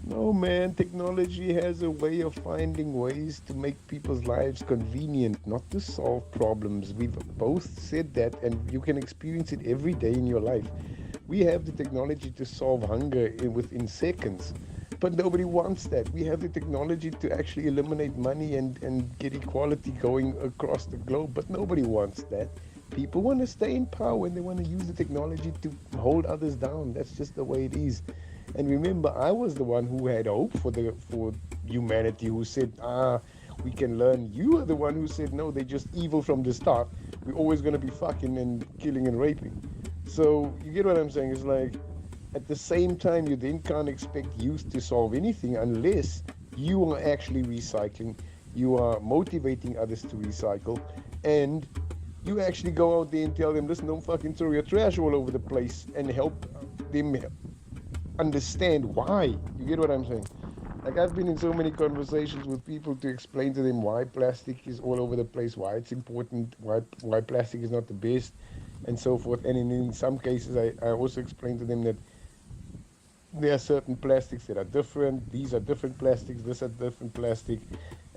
No, man, technology has a way of finding ways to make people's lives convenient, not to solve problems. We've both said that, and you can experience it every day in your life. We have the technology to solve hunger within seconds, but nobody wants that. We have the technology to actually eliminate money and get equality going across the globe, but nobody wants that. People want to stay in power and they want to use the technology to hold others down. That's just the way it is. And remember, I was the one who had hope for humanity, who said, we can learn. You are the one who said, no, they're just evil from the start. We're always going to be fucking and killing and raping. So you get what I'm saying? It's like, at the same time, you then can't expect youth to solve anything unless you are actually recycling, you are motivating others to recycle, and you actually go out there and tell them, listen, don't fucking throw your trash all over the place, and help them understand why. You get what I'm saying? Like, I've been in so many conversations with people to explain to them why plastic is all over the place, why it's important, why plastic is not the best, and so forth. And in some cases, I also explain to them that there are certain plastics that are different. These are different plastics. This are different plastic,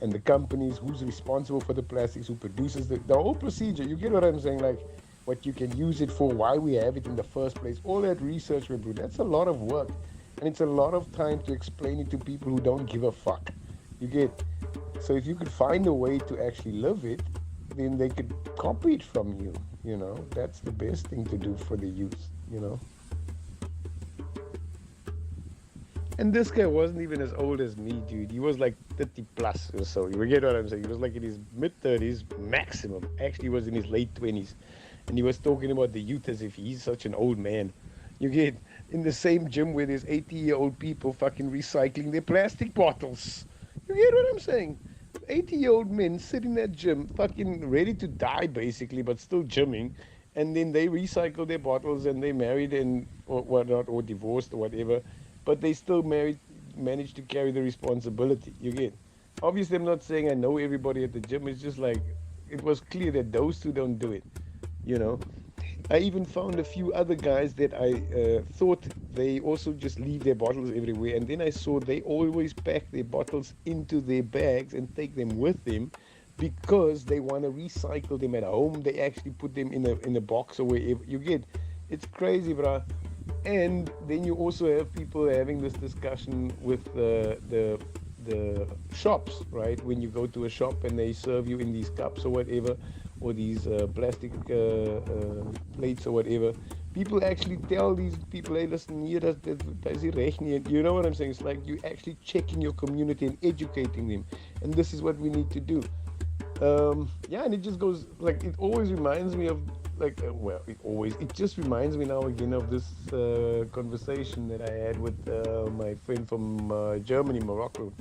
and the companies, who's responsible for the plastics, who produces the whole procedure. You get what I'm saying? Like, what you can use it for, why we have it in the first place. All that research we do. That's a lot of work, and it's a lot of time to explain it to people who don't give a fuck. You get. So if you could find a way to actually live it, then they could copy it from you. You know, that's the best thing to do for the youth. You know. And this guy wasn't even as old as me, dude. He was like 30 plus or so. You get what I'm saying? He was like in his mid 30s maximum. Actually, he was in his late 20s. And he was talking about the youth as if he's such an old man. You get in the same gym where there's 80-year-old people fucking recycling their plastic bottles. You get what I'm saying? 80-year-old men sit in that gym, fucking ready to die basically, but still gymming. And then they recycle their bottles and they married and or whatnot, or divorced or whatever, but they still married, manage to carry the responsibility. You get? Obviously, I'm not saying I know everybody at the gym. It's just like it was clear that those two don't do it. You know, I even found a few other guys that I thought they also just leave their bottles everywhere, and then I saw they always pack their bottles into their bags and take them with them because they want to recycle them at home. They actually put them in a box or wherever. You get? It's crazy, bruh. And then you also have people having this discussion with the shops, right? When you go to a shop and they serve you in these cups or whatever, or these plastic plates or whatever, people actually tell these people, hey, listen, hier, dat is die reg nie. You know what I'm saying? It's like you actually checking your community and educating them. And this is what we need to do. Yeah, and it just goes, like, it always reminds me of, like, well, it just reminds me now again of this conversation that I had with my friend from Germany, Morocco,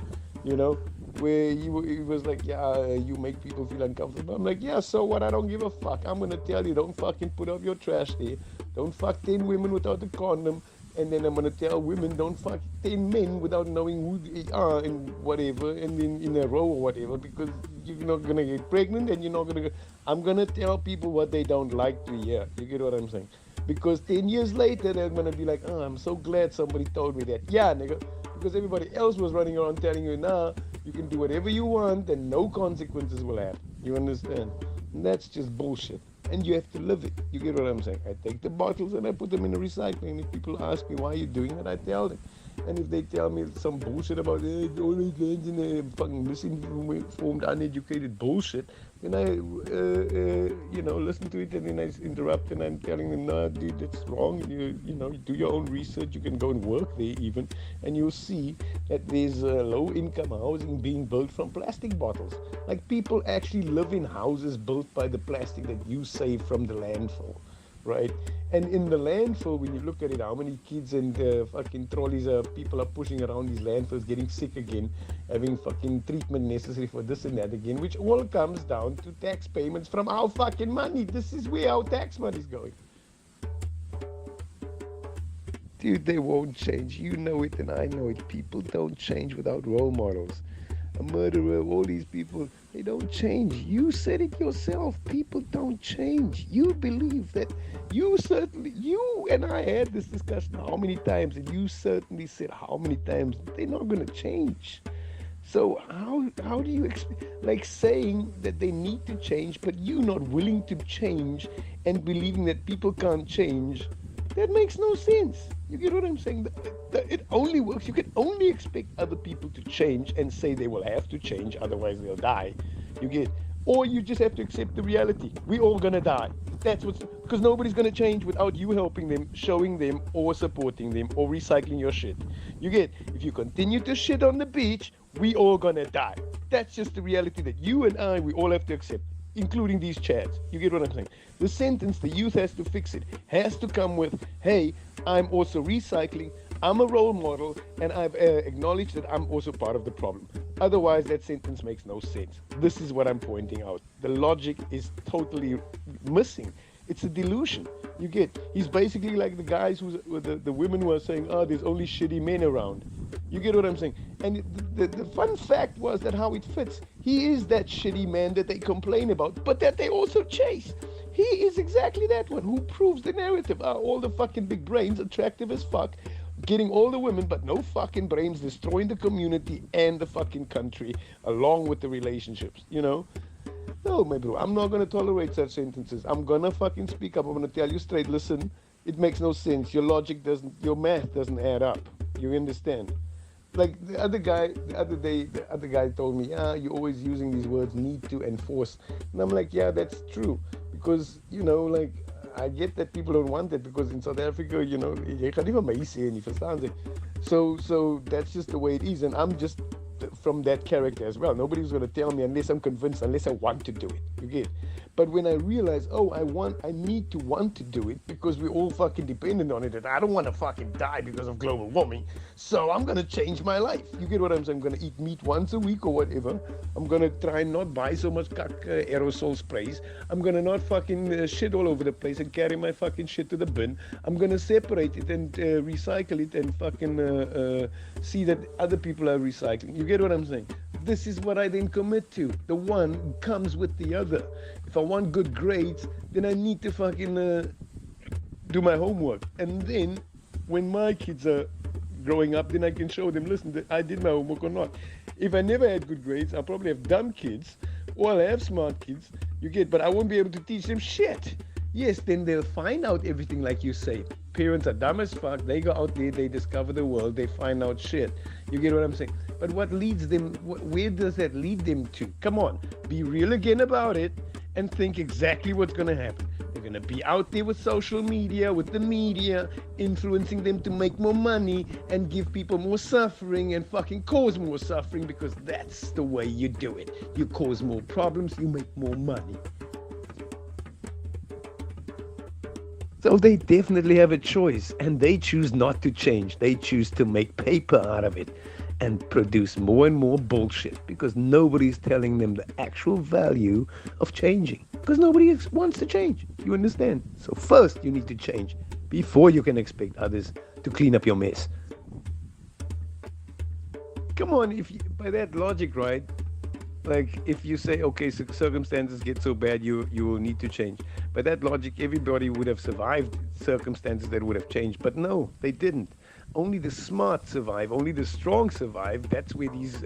you know, where he was like, yeah, you make people feel uncomfortable. I'm like, yeah, so what? I don't give a fuck. I'm going to tell you, don't fucking put up your trash there. Don't fuck 10 women without a condom. And then I'm going to tell women, don't fuck 10 men without knowing who they are and whatever, and then in a row or whatever, because you're not going to get pregnant and you're not going to. I'm going to tell people what they don't like to hear. You get what I'm saying? Because 10 years later, they're going to be like, oh, I'm so glad somebody told me that. Yeah, nigga. Because everybody else was running around telling you, nah, you can do whatever you want and no consequences will happen. You understand? And that's just bullshit. And you have to live it. You get what I'm saying? I take the bottles and I put them in the recycling. If people ask me why are you doing it, I tell them. And if they tell me some bullshit about all these lands and fucking misinformed, uneducated bullshit, then I, listen to it and then I interrupt and I'm telling them, no, dude, that's wrong. You do your own research. You can go and work there even, and you'll see that there's low-income housing being built from plastic bottles. Like, people actually live in houses built by the plastic that you save from the landfill, right? And in the landfill, when you look at it, how many kids and fucking trolleys people are pushing around these landfills, getting sick again, having fucking treatment necessary for this and that again, which all comes down to tax payments from our fucking money. This is where our tax money is going. Dude, they won't change. You know it and I know it. People don't change without role models. a murderer, all these people, they don't change. You said it yourself. People don't change. You believe that. You and I had this discussion how many times, and you certainly said how many times they're not going to change. So how do you like saying that they need to change, but you not willing to change and believing that people can't change? That makes no sense. You get what I'm saying? It only works. You can only expect other people to change and say they will have to change, otherwise they'll die. You get, or you just have to accept the reality. We all gonna die. That's what's because nobody's gonna change without you helping them, showing them, or supporting them, or recycling your shit. You get, if you continue to shit on the beach, we all gonna die. That's just the reality that you and I, we all have to accept, including these chads. You get what I'm saying? The sentence, the youth has to fix it, has to come with, hey, I'm also recycling, I'm a role model, and I've acknowledged that I'm also part of the problem. Otherwise, that sentence makes no sense. This is what I'm pointing out. The logic is totally missing. It's a delusion. You get, he's basically like the guys the women were saying, oh, there's only shitty men around. You get what I'm saying? And the fun fact was that how it fits. He is that shitty man that they complain about, but that they also chase. He is exactly that one who proves the narrative. All the fucking big brains, attractive as fuck, getting all the women, but no fucking brains, destroying the community and the fucking country, along with the relationships, you know? No, my bro, I'm not going to tolerate such sentences. I'm going to fucking speak up. I'm going to tell you straight, listen, it makes no sense. Your logic doesn't, your math doesn't add up. You understand? Like the other guy told me, you're always using these words, need to, enforce. And I'm like, yeah, that's true. Because, you know, like, I get that people don't want it because in South Africa, you know, jy gaan nie van my sê nie, verstaan jy? So that's just the way it is, and I'm just from that character as well. Nobody's going to tell me unless I'm convinced, unless I want to do it. You get? But when I realize, I need to want to do it because we're all fucking dependent on it, and I don't want to fucking die because of global warming, so I'm going to change my life. You get what I'm saying? I'm going to eat meat once a week or whatever. I'm going to try and not buy so much aerosol sprays. I'm going to not fucking shit all over the place and carry my fucking shit to the bin. I'm going to separate it and recycle it and fucking see that other people are recycling. You get what I'm saying? This is what I then commit to. The one comes with the other. If I want good grades, then I need to fucking do my homework. And then when my kids are growing up, then I can show them, listen, I did my homework or not. If I never had good grades, I'll probably have dumb kids, or I'll have smart kids, you get, but I won't be able to teach them shit. Yes, then they'll find out everything like you say. Parents are dumb as fuck. They go out there, they discover the world, they find out shit. You get what I'm saying? But what leads them, where does that lead them to? Come on, be real again about it and think exactly what's going to happen. They're going to be out there with social media, with the media, influencing them to make more money and give people more suffering and fucking cause more suffering, because that's the way you do it. You cause more problems, you make more money. So they definitely have a choice, and they choose not to change. They choose to make paper out of it and produce more and more bullshit, because nobody's telling them the actual value of changing, because nobody wants to change. You understand? So first you need to change before you can expect others to clean up your mess. Come on, if you, by that logic, right? Like, if you say, okay, so circumstances get so bad, you will need to change. By that logic, everybody would have survived circumstances that would have changed. But no, they didn't. Only the smart survive. Only the strong survive. That's where these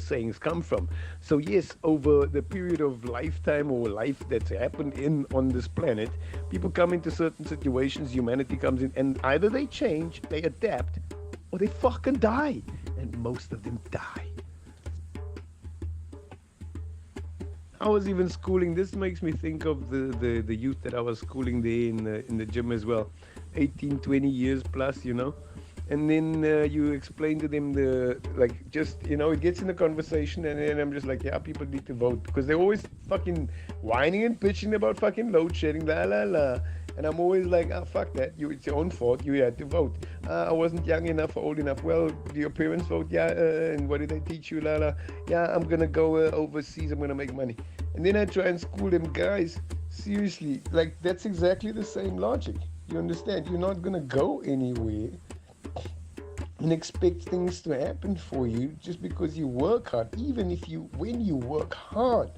sayings come from. So yes, over the period of lifetime or life that's happened on this planet, people come into certain situations, humanity comes in, and either they change, they adapt, or they fucking die. And most of them die. I was even schooling. This makes me think of the youth that I was schooling there in the gym as well, 18, 20 years plus, you know. And then you explain to them it gets in the conversation, and then I'm just like, yeah, people need to vote, because they're always fucking whining and bitching about fucking load shedding, la la la. And I'm always like, fuck that. It's your own fault. You had to vote. I wasn't young enough or old enough. Well, do your parents vote? Yeah. And what did they teach you? La la. Yeah, I'm going to go overseas. I'm going to make money. And then I try and school them, guys. Seriously, like, that's exactly the same logic. You understand? You're not going to go anywhere. and expect things to happen for you just because you work hard. Even if you, when you work hard,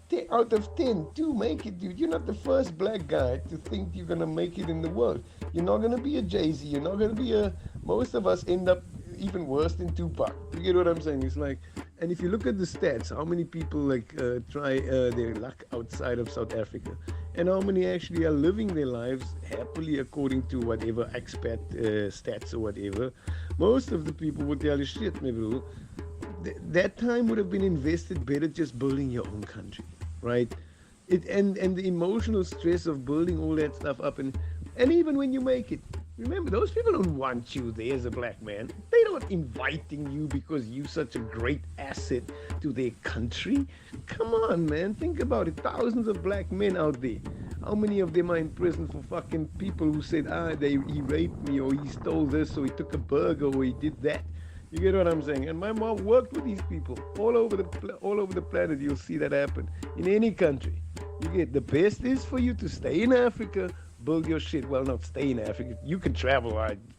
10 out of 10 do make it, dude. You're not the first black guy to think you're gonna make it in the world. You're not gonna be a Jay-Z. You're not gonna be a. Most of us end up even worse than Tupac. You get what I'm saying? It's like, and if you look at the stats, how many people like try their luck outside of South Africa, and how many actually are living their lives happily according to whatever expat stats or whatever. Most of the people would tell you, shit, my bro, that time would have been invested better just building your own country, right? And the emotional stress of building all that stuff up, and even when you make it, remember, those people don't want you there as a black man. They're not inviting you because you're such a great asset to their country. Come on, man, think about it. Thousands of black men out there. How many of them are in prison for fucking people who said, he raped me, or he stole this, or he took a burger, or he did that? You get what I'm saying? And my mom worked with these people all over the planet. You'll see that happen in any country. You get, the best is for you to stay in Africa, build your shit. Well, not stay in Africa. You can travel,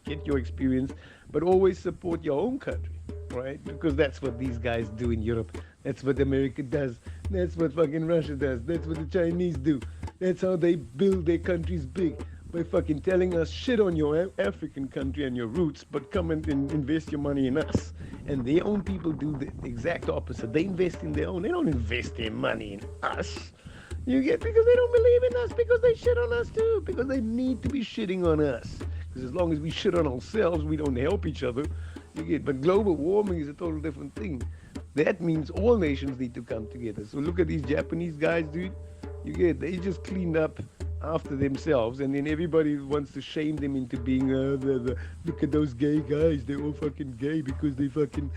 get your experience, but always support your own country, right? Because that's what these guys do in Europe. That's what America does. That's what fucking Russia does. That's what the Chinese do. That's how they build their countries big. By fucking telling us shit on your African country and your roots, but come and invest your money in us. And their own people do the exact opposite. They invest in their own. They don't invest their money in us. You get, because they don't believe in us, because they shit on us too, because they need to be shitting on us. Because as long as we shit on ourselves, we don't help each other. You get, but global warming is a total different thing. That means all nations need to come together. So look at these Japanese guys, dude. You get, they just cleaned up after themselves, and then everybody wants to shame them into being look at those gay guys, they're all fucking gay because they fucking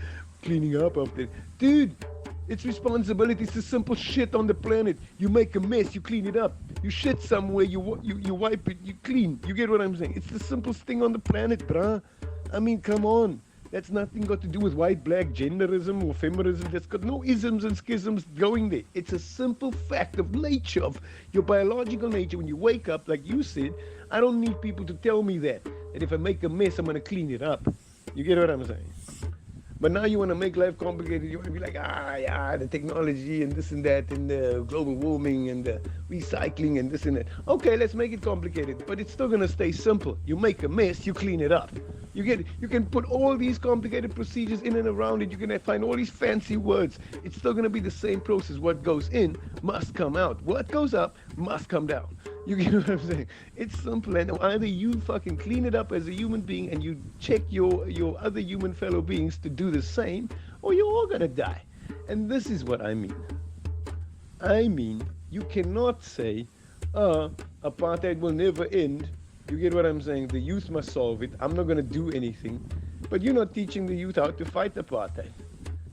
cleaning up after. Dude, it's responsibility. It's the simple shit on the planet. You make a mess, you clean it up. You shit somewhere, you wipe it, you clean. You get what I'm saying? It's the simplest thing on the planet, bruh. I mean, come on. That's nothing got to do with white, black, genderism or feminism. That's got no isms and schisms going there. It's a simple fact of nature, of your biological nature. When you wake up, like you said, I don't need people to tell me that if I make a mess, I'm going to clean it up. You get what I'm saying? But now you want to make life complicated. You want to be like, the technology and this and that and the global warming and the recycling and this and that. Okay, let's make it complicated, but it's still going to stay simple. You make a mess, you clean it up. You get it? You can put all these complicated procedures in and around it. You can find all these fancy words. It's still going to be the same process. What goes in must come out. What goes up must come down. You get what I'm saying? It's simple, and either you fucking clean it up as a human being and you check your other human fellow beings to do the same, or you're all gonna die. And this is what I mean. I mean, you cannot say, apartheid will never end. You get what I'm saying? The youth must solve it. I'm not gonna do anything. But you're not teaching the youth how to fight apartheid.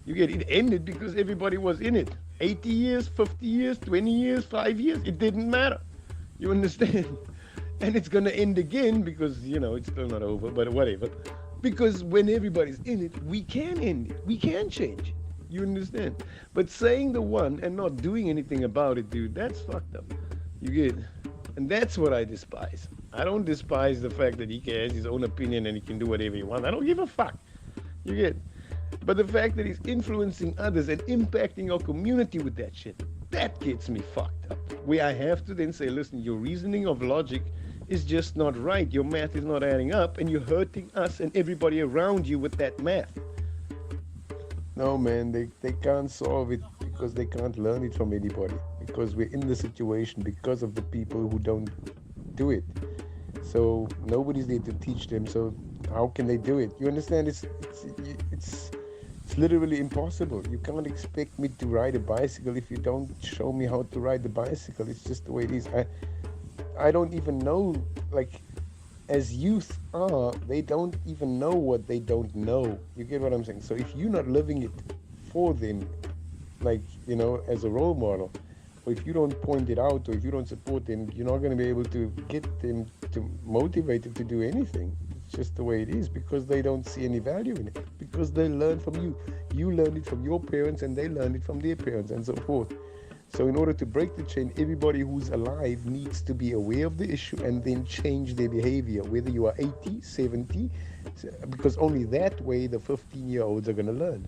You get it ended because everybody was in it. 80 years, 50 years, 20 years, 5 years, it didn't matter. You understand? And it's going to end again because, it's still not over, but whatever. Because when everybody's in it, we can end it. We can change it. You understand? But saying the one and not doing anything about it, dude, that's fucked up. You get it? And that's what I despise. I don't despise the fact that he has his own opinion and he can do whatever he wants. I don't give a fuck. You get it? But the fact that he's influencing others and impacting our community with that shit, that gets me fucked up. Where I have to then say, listen, your reasoning of logic is just not right. Your math is not adding up, and you're hurting us and everybody around you with that math. No, man, they can't solve it because they can't learn it from anybody. Because we're in the situation because of the people who don't do it. So nobody's there to teach them. So how can they do it? You understand? It's literally impossible. You can't expect me to ride a bicycle if you don't show me how to ride the bicycle. It's just the way it is. I don't even know, like, as youth are, they don't even know what they don't know. You get what I'm saying? So if you're not living it for them, like, as a role model, or if you don't point it out, or if you don't support them, you're not going to be able to get them to motivate them to do anything. It's just the way it is, because they don't see any value in it, because they learn from you. You learned it from your parents, and they learned it from their parents, and so forth. So in order to break the chain, everybody who's alive needs to be aware of the issue and then change their behavior, whether you are 80, 70, because only that way the 15-year-olds are going to learn.